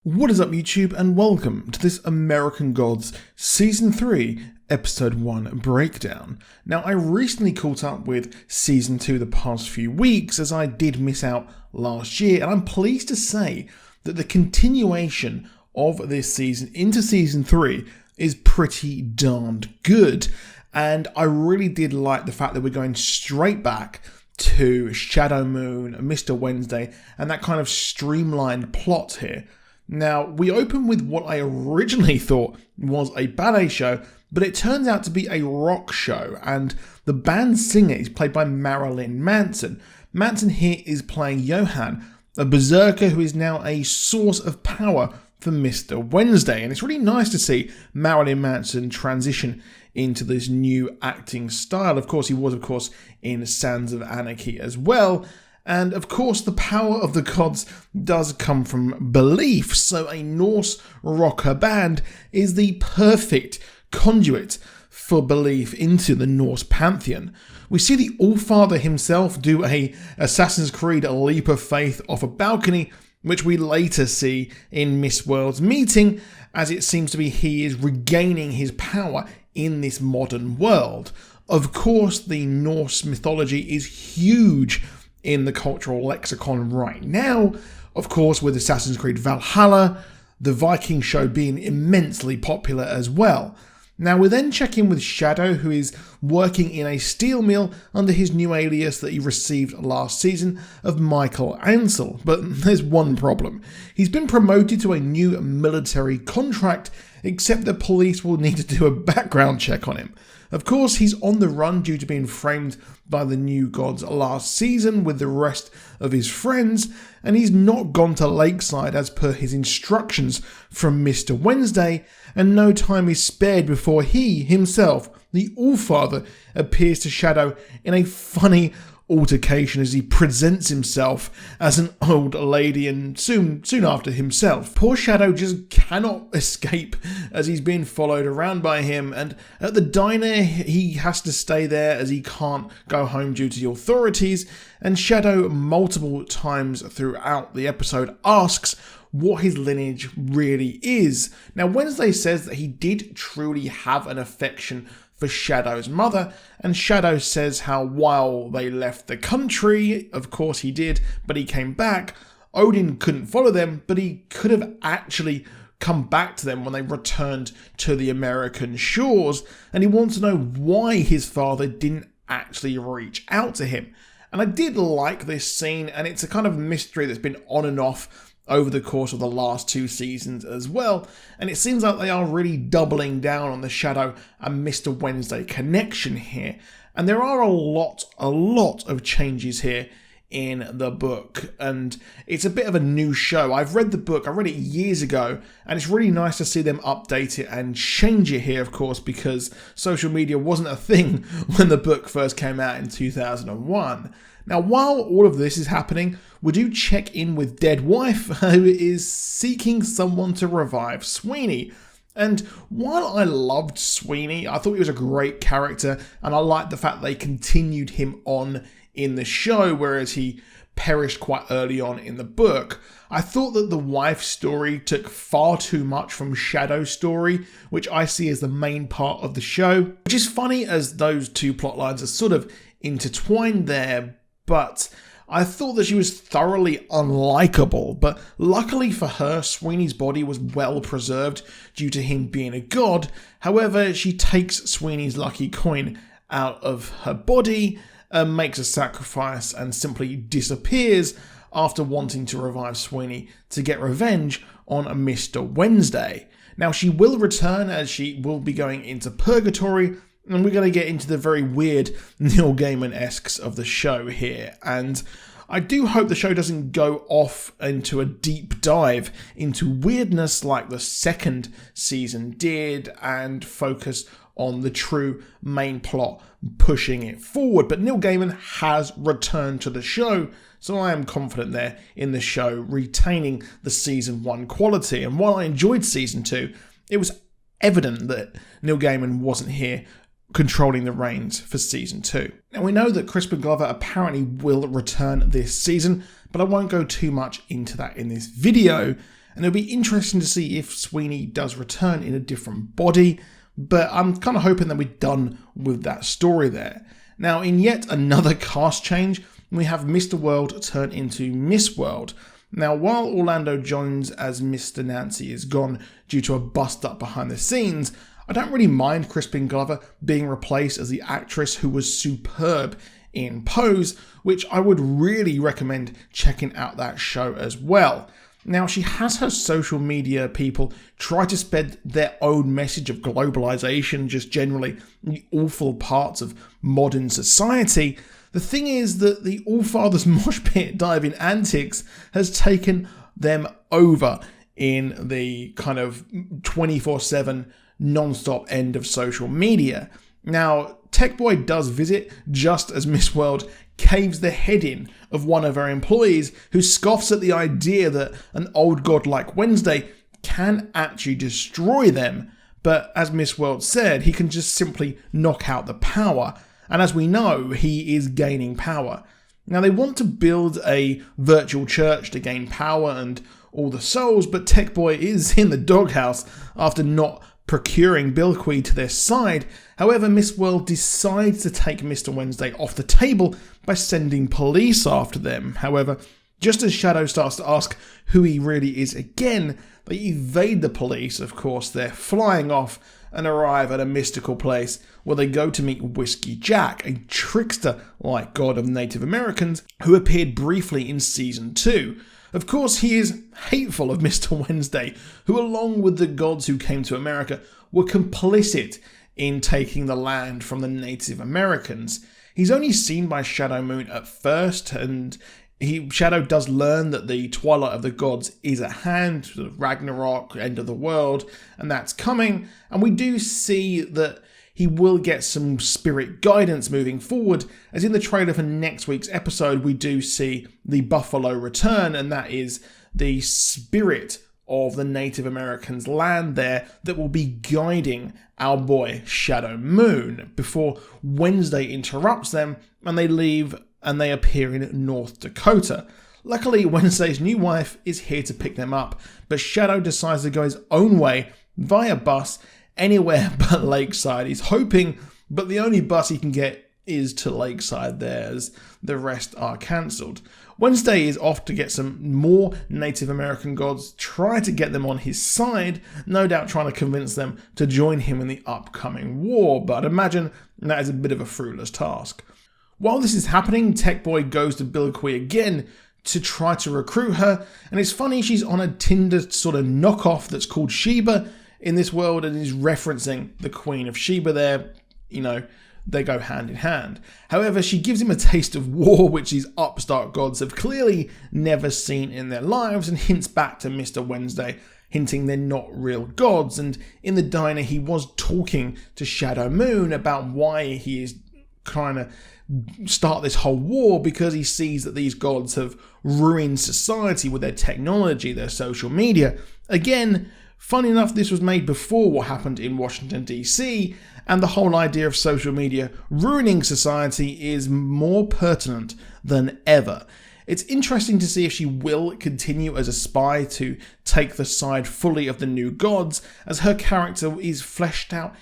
What is up YouTube, and welcome to this American Gods Season 3 Episode 1 breakdown. Now, I recently caught up with Season 2 the past few weeks, as I did miss out last year, and I'm pleased to say that the continuation of this season into Season 3 is pretty darned good. And I really did like the fact that we're going straight back to Shadow Moon, Mr. Wednesday, and that kind of streamlined plot here. Now, we open with what I originally thought was a ballet show, but it turns out to be a rock show, and the band singer is played by Marilyn Manson. Manson here is playing Johann, a berserker who is now a source of power for Mr. Wednesday, and it's really nice to see Marilyn Manson transition into this new acting style. Of course, he was, in Sons of Anarchy as well. And of course, the power of the gods does come from belief, so a Norse rocker band is the perfect conduit for belief into the Norse pantheon. We see the Allfather himself do a Assassin's Creed leap of faith off a balcony, which we later see in Mistworld's meeting, as it seems to be he is regaining his power in this modern world. Of course, the Norse mythology is huge in the cultural lexicon right now, of course, with Assassin's Creed Valhalla, the Viking show being immensely popular as well. Now we then check in with Shadow, who is working in a steel mill under his new alias that he received last season of Michael Ansel, but there's one problem. He's been promoted to a new military contract, except the police will need to do a background check on him. Of course, he's on the run due to being framed by the new gods last season with the rest of his friends, and he's not gone to Lakeside as per his instructions from Mr. Wednesday, and no time is spared before he, himself, the Allfather, appears to Shadow in a funny altercation as he presents himself as an old lady and soon after himself. Poor Shadow just cannot escape as he's being followed around by him, and at the diner he has to stay there as he can't go home due to the authorities, and Shadow multiple times throughout the episode asks what his lineage really is. Now, Wednesday says that he did truly have an affection for Shadow's mother, and Shadow says how while they left the country, of course he did, but he came back, Odin couldn't follow them, but he could have actually come back to them when they returned to the American shores, and he wants to know why his father didn't actually reach out to him. And I did like this scene, and it's a kind of mystery that's been on and off over the course of the last two seasons as well, and it seems like they are really doubling down on the Shadow and Mr. Wednesday connection here, and there are a lot of changes here in the book, and it's a bit of a new show. I've read the book, I read it years ago, and it's really nice to see them update it and change it here, of course, because social media wasn't a thing when the book first came out in 2001. Now, while all of this is happening, we do check in with Dead Wife, who is seeking someone to revive Sweeney. And while I loved Sweeney, I thought he was a great character, and I liked the fact they continued him on in the show, whereas he perished quite early on in the book. I thought that the wife story took far too much from Shadow's story, which I see as the main part of the show, which is funny as those two plot lines are sort of intertwined there, but I thought that she was thoroughly unlikable, but luckily for her, Sweeney's body was well preserved due to him being a god. However, she takes Sweeney's lucky coin out of her body, makes a sacrifice, and simply disappears after wanting to revive Sweeney to get revenge on Mr. Wednesday. Now, she will return as she will be going into purgatory, and we're going to get into the very weird Neil Gaiman-esques of the show here. And I do hope the show doesn't go off into a deep dive into weirdness like the second season did and focus on the true main plot, pushing it forward. But Neil Gaiman has returned to the show, so I am confident there in the show retaining the season 1 quality. And while I enjoyed season 2, it was evident that Neil Gaiman wasn't here controlling the reins for season 2. Now, we know that Crispin Glover apparently will return this season, but I won't go too much into that in this video, and it'll be interesting to see if Sweeney does return in a different body, but I'm kind of hoping that we're done with that story there. Now, in yet another cast change, we have Mr. World turn into Miss World. Now, while Orlando Jones as Mr. Nancy is gone due to a bust-up behind the scenes, I don't really mind Crispin Glover being replaced as the actress who was superb in Pose, which I would really recommend checking out that show as well. Now, she has her social media people try to spread their own message of globalization, just generally the awful parts of modern society. The thing is that the Allfather's mosh pit diving antics has taken them over in the kind of 24/7 non-stop end of social media. Now, Tech Boy does visit just as Miss World caves the head in of one of her employees, who scoffs at the idea that an old god like Wednesday can actually destroy them. But as Miss World said, he can just simply knock out the power. And as we know, he is gaining power. Now, they want to build a virtual church to gain power and all the souls, but Tech Boy is in the doghouse after not procuring Bilquey to their side. However, Miss World decides to take Mr. Wednesday off the table by sending police after them. However, just as Shadow starts to ask who he really is again, they evade the police. Of course, they're flying off and arrive at a mystical place where they go to meet Whiskey Jack, a trickster-like god of Native Americans who appeared briefly in Season 2. Of course, he is hateful of Mr. Wednesday, who along with the gods who came to America were complicit in taking the land from the Native Americans. He's only seen by Shadow Moon at first, and Shadow does learn that the Twilight of the Gods is at hand, sort of Ragnarok, end of the world, and that's coming, and we do see that he will get some spirit guidance moving forward, as in the trailer for next week's episode we do see the Buffalo return, and that is the spirit of the Native Americans' land there that will be guiding our boy Shadow Moon before Wednesday interrupts them and they leave and they appear in North Dakota. Luckily, Wednesday's new wife is here to pick them up, but Shadow decides to go his own way via bus anywhere but Lakeside. He's hoping, but the only bus he can get is to Lakeside there, as the rest are cancelled. Wednesday is off to get some more Native American gods, try to get them on his side, no doubt trying to convince them to join him in the upcoming war, but I'd imagine that is a bit of a fruitless task. While this is happening, Tech Boy goes to Bilquey again to try to recruit her, and it's funny, she's on a Tinder sort of knockoff that's called Sheba in this world and is referencing the Queen of Sheba there. You know, they go hand in hand. However, she gives him a taste of war, which these upstart gods have clearly never seen in their lives, and hints back to Mr. Wednesday, hinting they're not real gods. And in the diner, he was talking to Shadow Moon about why he is trying to start this whole war, because he sees that these gods have ruined society with their technology, their social media. Again, funny enough, this was made before what happened in Washington, D.C., and the whole idea of social media ruining society is more pertinent than ever. It's interesting to see if she will continue as a spy to take the side fully of the new gods, as her character is fleshed out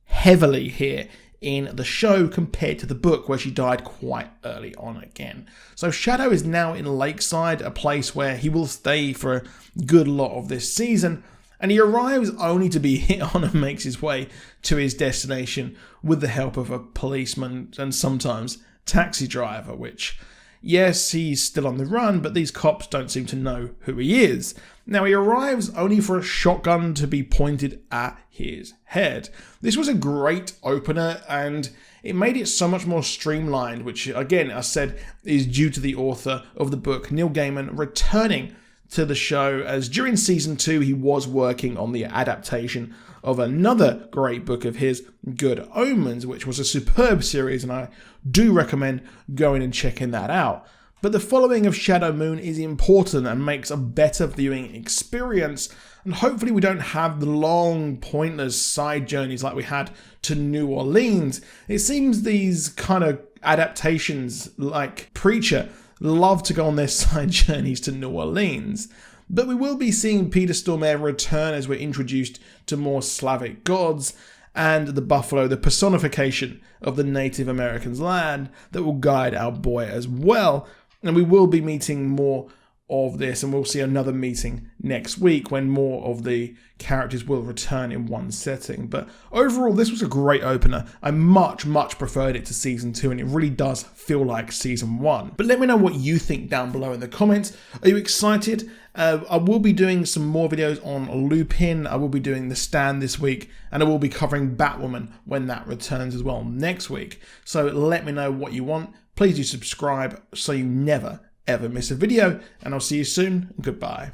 heavily here in the show compared to the book, where she died quite early on again. So Shadow is now in Lakeside, a place where he will stay for a good lot of this season, and he arrives only to be hit on and makes his way to his destination with the help of a policeman and sometimes taxi driver, which, yes, he's still on the run, but these cops don't seem to know who he is. Now, he arrives only for a shotgun to be pointed at his head. This was a great opener, and it made it so much more streamlined, which, again, I said, is due to the author of the book, Neil Gaiman, returning to the show, as during Season 2 he was working on the adaptation of another great book of his, Good Omens, which was a superb series, and I do recommend going and checking that out. But the following of Shadow Moon is important and makes a better viewing experience, and hopefully we don't have the long, pointless side journeys like we had to New Orleans. It seems these kind of adaptations, like Preacher, love to go on their side journeys to New Orleans. But we will be seeing Peter Stormare return as we're introduced to more Slavic gods, and the buffalo, the personification of the Native Americans' land, that will guide our boy as well. And we will be meeting more of this, and we'll see another meeting next week when more of the characters will return in one setting. But overall, this was a great opener. I much preferred it to Season 2, and it really does feel like Season 1. But let me know what you think down below in the comments. Are you excited? I will be doing some more videos on Lupin. I will be doing The Stand this week, and I will be covering Batwoman when that returns as well next week. So let me know what you want. Please do subscribe so you never ever miss a video, and I'll see you soon. Goodbye.